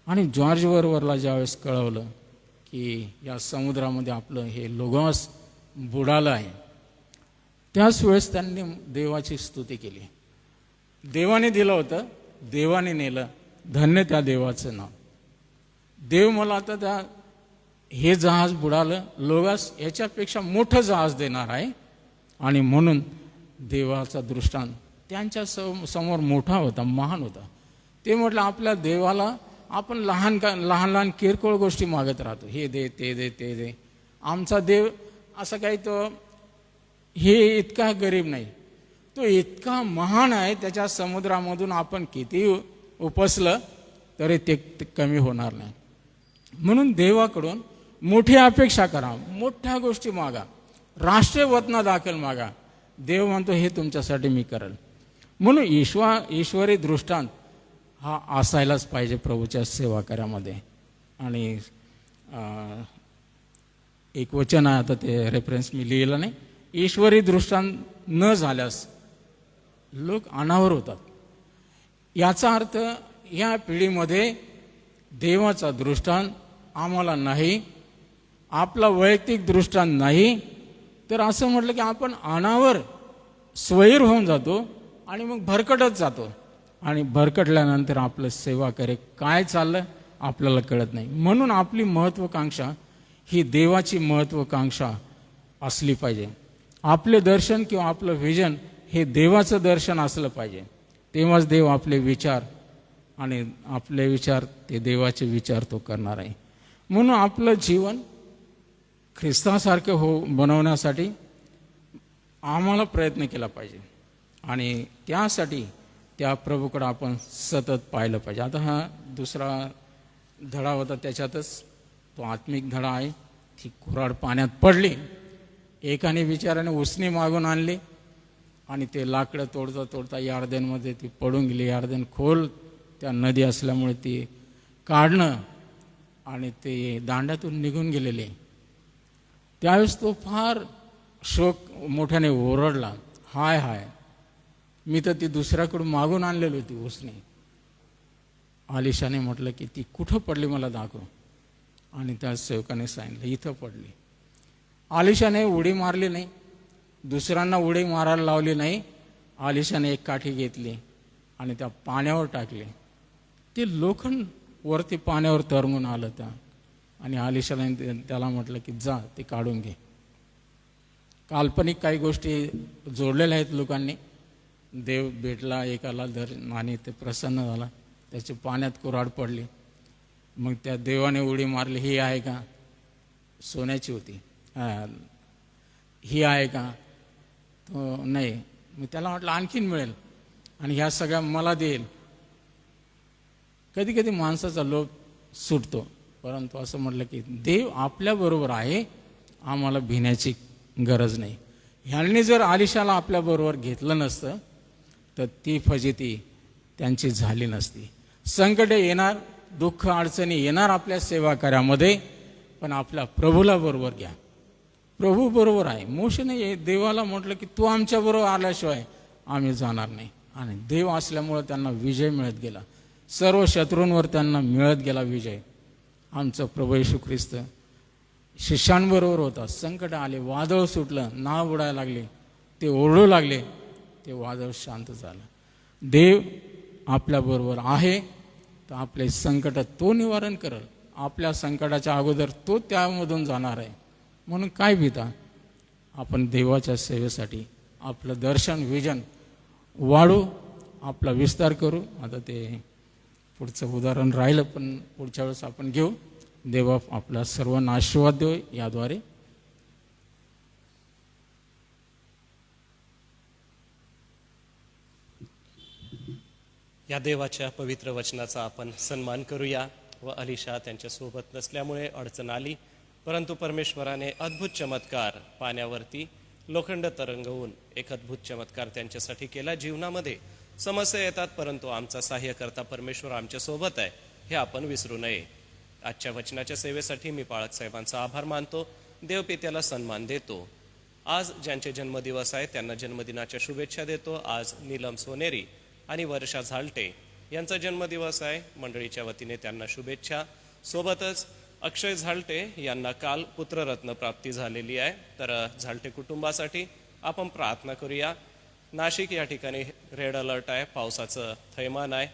आणि जॉर्ज वरवरला ज्यावेळेस कळवलं की या समुद्रामध्ये आपलं हे लोगॉस बुडालं आहे, त्याच वेळेस त्यांनी देवाची स्तुती केली. देवाने दिलं होतं, देवाने नेलं, धन्य त्या देवाचं नाव. देव मला आता त्या हे जहाज बुडालं, लोगॉस याच्यापेक्षा मोठं जहाज देणार आहे. आणि म्हणून देवाचा दृष्टांत त्यांच्या समोर मोठा होता, महान होता. ते म्हटलं आपल्या देवाला आपण लहान लहान किरकोळ गोष्टी मागत राहतो, हे दे ते दे ते दे. आमचा देव असं काही तो हे इतका गरीब नाही, तो इतका महान आहे. त्याच्या समुद्रामधून आपण किती उपसलं तरी ते कमी होणार नाही. म्हणून देवाकडून मोठी अपेक्षा करा, मोठ्या गोष्टी मागा, राष्ट्रीय वतना दाखल मागा. देव म्हणतो हे तुमच्यासाठी मी करेल. म्हणून ईश्वरी दृष्टांत हा असायलाच पाहिजे प्रभूच्या सेवा कार्यामध्ये. आणि एक वचन आहे, आता ते रेफरन्स मी लिहिलं नाही. ईश्वरी दृष्टांत न झाल्यास लोक अनावर होतात. याचा अर्थ या पिढीमध्ये देवाचा दृष्टांत आम्हाला नाही, आपला वैयक्तिक दृष्टांत नाही, तर असं म्हटलं की आपण अनावर स्वैर होऊन जातो आणि मग भरकटत जातो. आणि भरकटल्यानंतर आपलं सेवा कार्य काय चाललं आपल्याला कळत नाही. म्हणून आपली महत्त्वाकांक्षा ही देवाची महत्त्वाकांक्षा असली पाहिजे. आपले दर्शन किंवा आपलं व्हिजन हे देवाचं दर्शन असलं पाहिजे. तेव्हाच देव आपले विचार आणि आपले विचार ते देवाचे विचार तो करणार आहे. म्हणून आपलं जीवन ख्रिस्तासारखं बनवण्यासाठी आम्हाला प्रयत्न केला पाहिजे. आणि त्यासाठी त्या प्रभूकडे आपण सतत पाहिलं पाहिजे. आता हा दुसरा धडा होता, त्याच्यातच तो आत्मिक धडा आहे. ती कुऱ्हाड पाण्यात पडली, एकाने बिचाराने उसणी मागून आणली आणि ते लाकडं तोडता तोडता यार्देनमध्ये ती पडून गेली. यार्देन खोल त्या नदी असल्यामुळे ती काढणं आणि ते दांड्यातून निघून गेलेले. त्यावेळेस तो फार शोक मोठ्याने ओरडला, हाय हाय, मी तर ती दुसऱ्याकडून मागून आणलेली होती उसणी. आलिशाने म्हटलं की ती कुठं पडली मला दाखव. आणि त्या सेवकाने सांगितलं इथं पडली. आलिशाने उडी मारली नाही, दुसऱ्यांना उडी मारायला लावली नाही. आलिशाने एक काठी घेतली आणि त्या पाण्यावर टाकली. ते लोखंड वरती पाण्यावर तरंगून आलं त्या. आणि आलिशाने त्याला म्हटलं की जा ते काढून घे. काल्पनिक काही गोष्टी जोडलेल्या आहेत लोकांनी. देव भेटला एकाला आणि ते प्रसन्न झाला, त्याची पाण्यात कुऱ्हाड पडली. मग त्या देवाने उडी मारली, ही आहे का? सोन्याची होती. ही आहे का? तो नाही. मग त्याला म्हटलं आणखीन मिळेल आणि ह्या सगळ्या मला देईल. कधी कधी माणसाचा लोभ सुटतो, परंतु असं म्हटलं की देव आपल्याबरोबर आहे, आम्हाला भिण्याची गरज नाही. ह्यांनी जर आलिशाला आपल्याबरोबर घेतलं नसतं तर ती फजिती त्यांची झाली नसती. संकटे येणार, दुःख अडचणी येणार आपल्या सेवा कार्यामध्ये, पण आपल्या प्रभूला बरोबर घ्या. प्रभू बरोबर आहे. मोशेने देवाला म्हटलं की तू आमच्याबरोबर आल्याशिवाय आम्ही जाणार नाही. आणि देव असल्यामुळं त्यांना विजय मिळत गेला. सर्व शत्रूंवर त्यांना मिळत गेला विजय. आमचं प्रभू येशू ख्रिस्त शिष्यांबरोबर होता. संकट आले, वादळ सुटलं, नाव बुडायला लागले, ते ओरडू लागले, ते वादळ शांत झालं. देव आपल्याबरोबर आहे, तर आपले संकट तो निवारण करेल. आपल्या संकटाच्या अगोदर तो त्यामधून जाणार आहे. म्हणून काय भीता? आपण देवाच्या सेवेसाठी आपलं दर्शन विजन वाढू, आपला विस्तार करू. आता ते पुढचं उदाहरण राहिलं, पण पुढच्या वेळेस आपण घेऊ. देवा आपला सर्वांना आशीर्वाद देऊ याद्वारे. या देवाच्या पवित्र वचनाचा आपण सन्मान करूया. व अलिशा त्यांच्यासोबत नसल्यामुळे अडचण आली, परंतु परमेश्वराने अद्भुत चमत्कार पाण्यावरती लोखंड तरंगवून एक अद्भुत चमत्कार त्यांच्यासाठी केला. जीवनामध्ये समस्या येतात, परंतु आमचा सहाय्यकर्ता परमेश्वर आमच्या सोबत आहे हे आपण विसरू नये. आजच्या वचनाच्या सेवेसाठी मी पाळक साहेबांचा आभार मानतो, देवपित्याला सन्मान देतो. आज ज्यांचे जन्मदिवस आहे त्यांना जन्मदिनाच्या शुभेच्छा देतो. आज नीलम सोनेरी आणि वर्षा झालटे यांचा जन्मदिवस आहे. मंडळीच्या वतीने त्यांना शुभेच्छा. सोबतच अक्षय झालटे यांना काल पुत्ररत्न प्राप्ती झालेली आहे. तर झालटे कुटुंबासाठी आपण प्रार्थना करूया. नाशिक या ठिकाणी रेड अलर्ट आहे, पावसाचं थैमान आहे.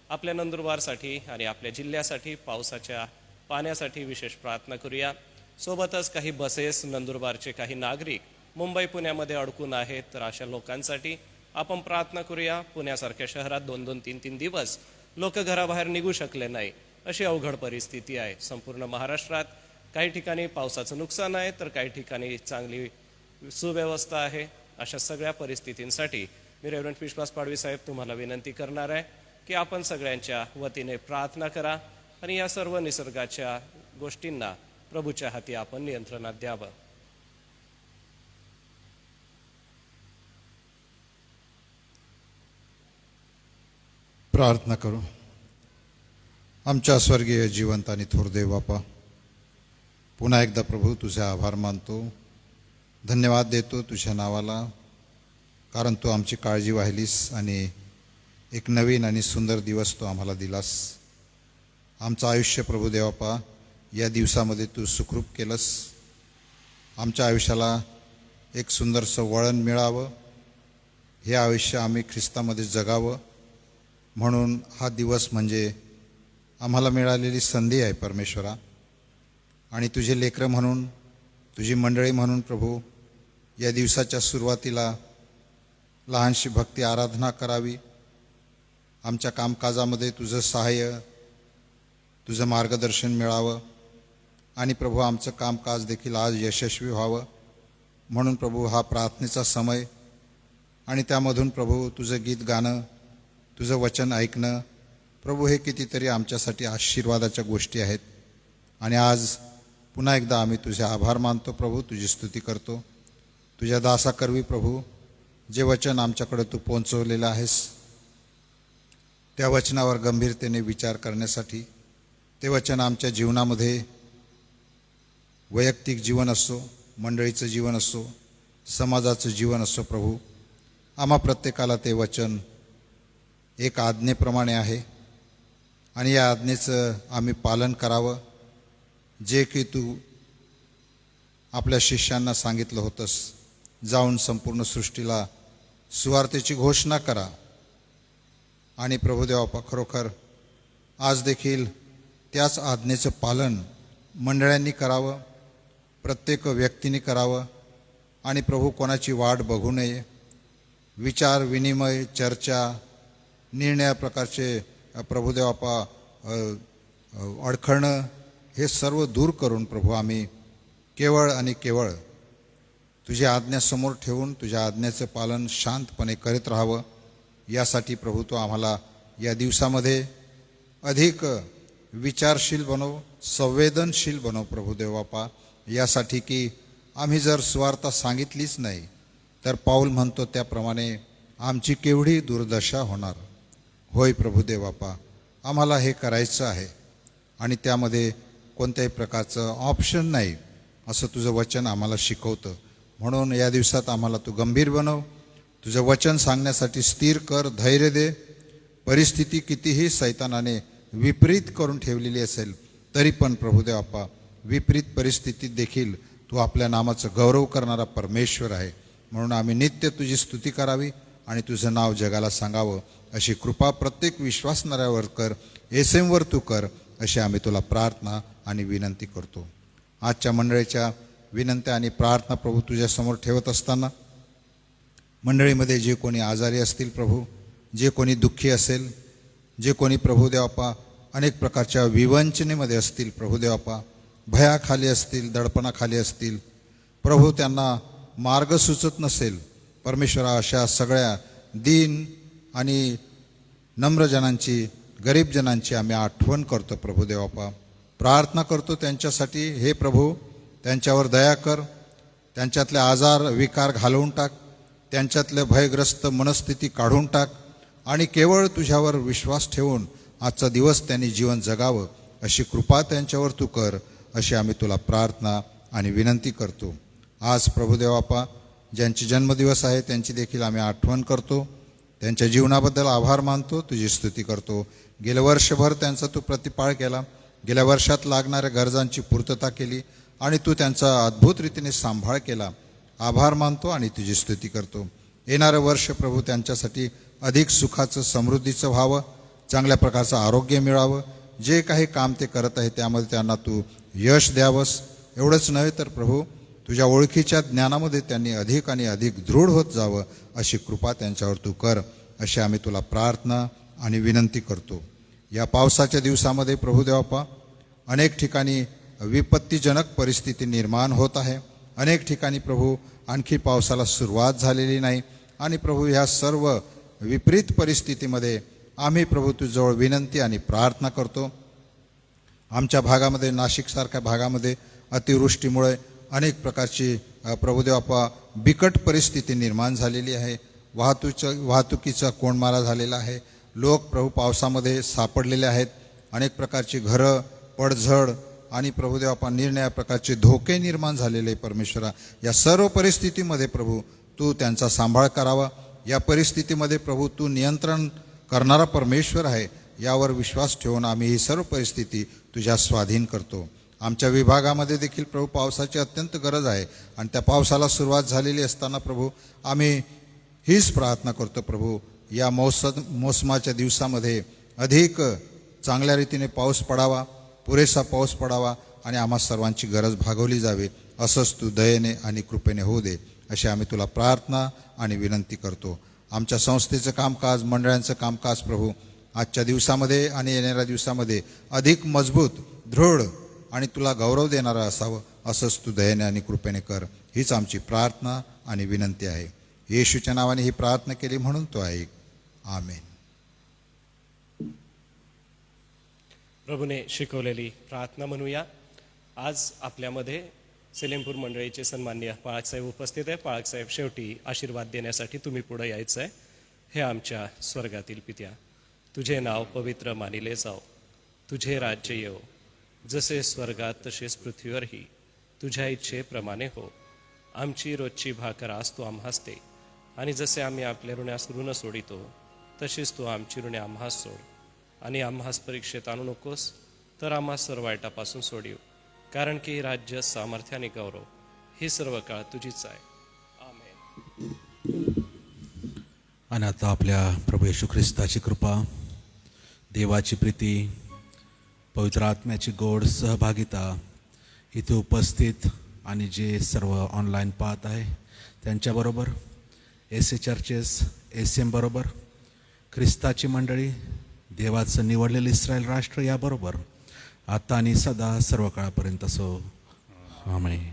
आपल्या नंदुरबारसाठी आणि आपल्या जिल्ह्यासाठी पावसाच्या पाण्यासाठी विशेष प्रार्थना करूया. सोबतच काही बसेस, नंदुरबारचे काही नागरिक मुंबई पुण्यामध्ये अडकून आहेत, तर अशा लोकांसाठी आपण प्रार्थना करूया. पुण्यासारख्या शहरात 2-2, 3-3 दिवस लोक घराबाहेर निघू शकले नाही, अशी अवघड परिस्थिती आहे. संपूर्ण महाराष्ट्रात काही ठिकाणी पावसाचं नुकसान आहे, तर काही ठिकाणी चांगली सुव्यवस्था आहे. अशा सगळ्या परिस्थितींसाठी मी रेव्हरंड विश्वास पाडवी साहेब तुम्हाला विनंती करणार आहे की आपण सगळ्यांच्या वतीने प्रार्थना करा आणि या सर्व निसर्गाच्या गोष्टींना प्रभूच्या हाती आपण नियंत्रणात द्यावं. प्रार्थना करू. आमच्या स्वर्गीय जिवंत आणि थोर देव बापा, पुन्हा एकदा प्रभू तुझे आभार मानतो, धन्यवाद देतो तुझ्या नावाला, कारण तू आमची काळजी वाहिलीस आणि एक नवीन आणि सुंदर दिवस तू आम्हाला दिलास. आमचं आयुष्य प्रभू देवापा या दिवसामध्ये तू सुखरूप केलंस. आमच्या आयुष्याला एक सुंदरसं वळण मिळावं, हे आयुष्य आम्ही ख्रिस्तामध्ये जगावं म्हणून हा दिवस म्हणजे आम्हाला मिळालेली संधी आहे परमेश्वरा. आणि तुझे लेकरं म्हणून, तुझी मंडळी म्हणून प्रभू या दिवसाच्या सुरुवातीला लहानशी भक्ती आराधना करावी. आमच्या कामकाजामध्ये तुझं सहाय्य, तुझं मार्गदर्शन मिळावं आणि प्रभू आमचं कामकाज देखील आज यशस्वी व्हावं म्हणून प्रभू हा प्रार्थनेचा समय आणि त्यामधून प्रभू तुझं गीत गाणं, तुझं वचन ऐकणं प्रभू हे कितीतरी आमच्यासाठी आशीर्वादाच्या गोष्टी आहेत. आणि आज पुन्हा एकदा आम्ही तुझे आभार मानतो प्रभू, तुझी स्तुती करतो. तुझ्या दासाकरवी प्रभू जे वचन आमच्याकडे तू पोहोचवलेलं आहेस त्या वचनावर गंभीरतेने विचार करण्यासाठी, ते वचन आमच्या जीवनामध्ये वैयक्तिक जीवन असो, मंडळीचं जीवन असो, समाजाचं जीवन असो प्रभू, आम्हा प्रत्येकाला ते वचन एक आज्ञेप्रमाणे आहे आणि या आज्ञेचं आम्ही पालन करावं. जे की तू आपल्या शिष्यांना सांगितलं होतंस, जाऊन संपूर्ण सृष्टीला सुवार्तेची घोषणा करा. आणि प्रभुदेवा खरोखर आज देखील त्याच आज्ञेचं पालन मंडळांनी करावं, प्रत्येक व्यक्तीने करावं. आणि प्रभू कोणाची वाट बघू नये. विचार विनिमय, चर्चा, निर्णय प्रकारचे प्रभुदेवापा अडखळणं हे सर्व दूर करून प्रभू आम्ही केवळ आणि केवळ तुझी आज्ञा समोर ठेवून तुझ्या आज्ञेचं पालन शांतपणे करीत राहावं. यासाठी प्रभू तो आम्हाला या दिवसामध्ये अधिक विचारशील बनव, संवेदनशील बनव प्रभुदेवापा. यासाठी की आम्ही जर सुवार्ता सांगितलीच नाही तर पाऊल म्हणतो त्याप्रमाणे आमची केवढी दुर्दशा होणार. होय प्रभुदेवापा, आम्हाला हे करायचं आहे आणि त्यामध्ये कोणत्याही प्रकारचं ऑप्शन नाही असं तुझं वचन आम्हाला शिकवतं. म्हणून या दिवसात आम्हाला तू गंभीर बनव, तुझं वचन सांगण्यासाठी स्थिर कर, धैर्य दे. परिस्थिती कितीही सैतानाने विपरीत करून ठेवलेली असेल तरी पण प्रभुदेवापा विपरीत परिस्थितीत देखील तू आपल्या नामाचं गौरव करणारा परमेश्वर आहे. म्हणून आम्ही नित्य तुझी स्तुती करावी आणि तुझं नाव जगाला सांगावं अशी कृपा प्रत्येक विश्वासणाऱ्यावर कर, एसएमवर तू कर, अशी आम्ही तुला प्रार्थना आणि विनंती करतो. आजच्या मंडळीच्या विनंत्या आणि प्रार्थना प्रभू तुझ्यासमोर ठेवत असताना मंडळीमध्ये जे कोणी आजारी असतील प्रभू, जे कोणी दुःखी असेल, जे कोणी प्रभुदेवापा अनेक प्रकारच्या विवंचनेमध्ये असतील प्रभुदेवापा, भयाखाली असतील, दडपणाखाली असतील प्रभू, त्यांना मार्ग सुचत नसेल परमेश्वरा, अशा सगळ्या दीन आणि नम्रजनांची, गरीबजनांची आम्ही आठवण करतो प्रभुदेवापा. प्रार्थना करतो त्यांच्यासाठी. हे प्रभू, त्यांच्यावर दया कर. त्यांच्यातले आजार विकार घालवून टाक, त्यांच्यातले भयग्रस्त मनस्थिती काढून टाक आणि केवळ तुझ्यावर विश्वास ठेवून आजचा दिवस त्यांनी जीवन जगावं अशी कृपा त्यांच्यावर तू कर, अशी आम्ही तुला प्रार्थना आणि विनंती करतो. आज प्रभुदेवापा ज्यांचे जन्मदिवस आहे त्यांची देखील आम्ही आठवण करतो. त्यांच्या जीवनाबद्दल आभार मानतो, तुझी स्तुती करतो. गेल्या वर्षभर त्यांचा तू प्रतिपाळ केला, गेल्या वर्षात लागणाऱ्या गरजांची पूर्तता केली आणि तू त्यांचा अद्भुत रीतीने सांभाळ केला. आभार मानतो आणि तुझी स्तुती करतो. येणारं वर्ष प्रभू त्यांच्यासाठी अधिक सुखाचं समृद्धीचं व्हावं, चांगल्या प्रकारचं आरोग्य मिळावं. जे काही काम ते करत आहे त्यामध्ये त्यांना तू यश द्यावंस. एवढंच नव्हे तर प्रभू तुझ्या ओळखीच्या ज्ञानामध्ये त्यांनी अधिक आणि अधिक दृढ होत जावं अशी कृपा त्यांच्यावर तू कर, अशी आम्ही तुला प्रार्थना आणि विनंती करतो. या पावसाच्या दिवसामध्ये प्रभुदेवापा अनेक ठिकाणी विपत्तीजनक परिस्थिती निर्माण होत आहे. अनेक ठिकाणी प्रभू आणखी पावसाला सुरुवात झालेली नाही आणि प्रभू ह्या सर्व विपरीत परिस्थितीमध्ये आम्ही प्रभू तुझ्याजवळ विनंती आणि प्रार्थना करतो. आमच्या भागामध्ये, नाशिकसारख्या भागामध्ये अतिवृष्टीमुळे अनेक प्रकारची प्रभुदेवापा बिकट परिस्थिती निर्माण झालेली आहे. वाहतुकीचा कोंडमारा झालेला आहे. लोक प्रभू पावसामध्ये सापडलेले आहेत. अनेक प्रकारची घरं, पडझड आणि प्रभुदेवापा निरनिराळ्या प्रकारचे धोके निर्माण झालेले. परमेश्वरा, या सर्व परिस्थितीमध्ये प्रभू तू त्यांचा सांभाळ करावा. या परिस्थितीमध्ये प्रभू तू नियंत्रण करणारा परमेश्वर आहे, यावर विश्वास ठेवून आम्ही ही सर्व परिस्थिती तुझ्या स्वाधीन करतो. आमच्या विभागामध्ये देखील प्रभू पावसाची अत्यंत गरज आहे आणि त्या पावसाला सुरुवात झालेली असताना प्रभू आम्ही हीच प्रार्थना करतो. प्रभू या मोसमाच्या दिवसामध्ये अधिक चांगल्या रीतीने पाऊस पडावा, पुरेसा पाऊस पडावा आणि आम्हा सर्वांची गरज भागवली जावी. असंच तू दयेने आणि कृपेने होऊ दे, अशी आम्ही तुला प्रार्थना आणि विनंती करतो. आमच्या संस्थेचं कामकाज, मंडळांचं कामकाज प्रभू आजच्या दिवसामध्ये आणि येणाऱ्या दिवसामध्ये अधिक मजबूत, दृढ आणि तुला गौरव देणारं असावं, असंच तू दयेने आणि कृपेने कर. हीच आमची प्रार्थना आणि विनंती आहे. येशूच्या नावाने ही प्रार्थना केली म्हणून तो ऐक. आमेन. प्रभूने शिकवलेली प्रार्थना म्हणूया. आज आपल्यामध्ये सेलेमपूर मंडळीचे सन्माननीय पाळकसाहेब उपस्थित आहे. पाळकसाहेब, शेवटी आशीर्वाद देण्यासाठी तुम्ही पुढे यायचं आहे. हे आमच्या स्वर्गातील पित्या, तुझे नाव पवित्र मानिले जाओ, तुझे राज्य येवो, जसे स्वर्गात तसेच पृथ्वीवरही तुझ्या इच्छेप्रमाणे हो. आमची रोजची भाकर आज तू आम्हास दे, आणि जसे आम्ही आपल्या ऋणास ऋण सोडितो तशीच तू आमची ऋणे आम्हास सोड, आणि आम्हास परीक्षेत आणू नकोस, तर आम्हास सर्व वाईटापासून सोडीव, कारण की राज्य, सामर्थ्य आणि गौरव ही सर्व काळ तुझीच आहे. आमेन. आणि आता आपल्या प्रभू येशू ख्रिस्ताची कृपा, देवाची प्रीती, पवित्र आत्म्याची गोड सहभागिता इथे उपस्थित आणि जे सर्व ऑनलाईन पाहत आहे त्यांच्याबरोबर, एस चर्चेस, एम बरोबर, ख्रिस्ताची मंडळी, देवाचं निवडलेलं इस्रायल राष्ट्र याबरोबर आता आणि सदा सर्व काळापर्यंत असो. आमेन.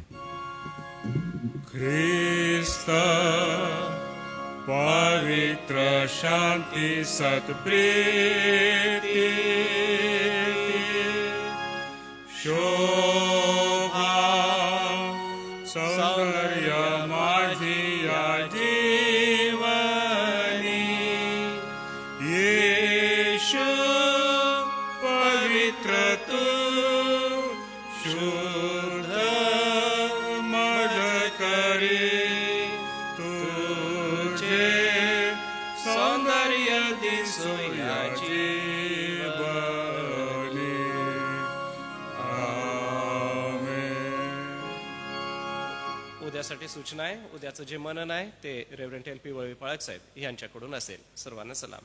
Krista, pavitra shanti satpriti, shobha saundarya madhiya jivani, Yeshu pavitra tu शुद्ध मज करे, तुझे सौंदर्य दिसो या जीवनी. आमेन. उद्यासाठी सूचना आहे. उद्याचं जे मनन आहे ते रेव्हरंड LP वळवी पाळक साहेब यांच्याकडून असेल. सर्वांना सलाम.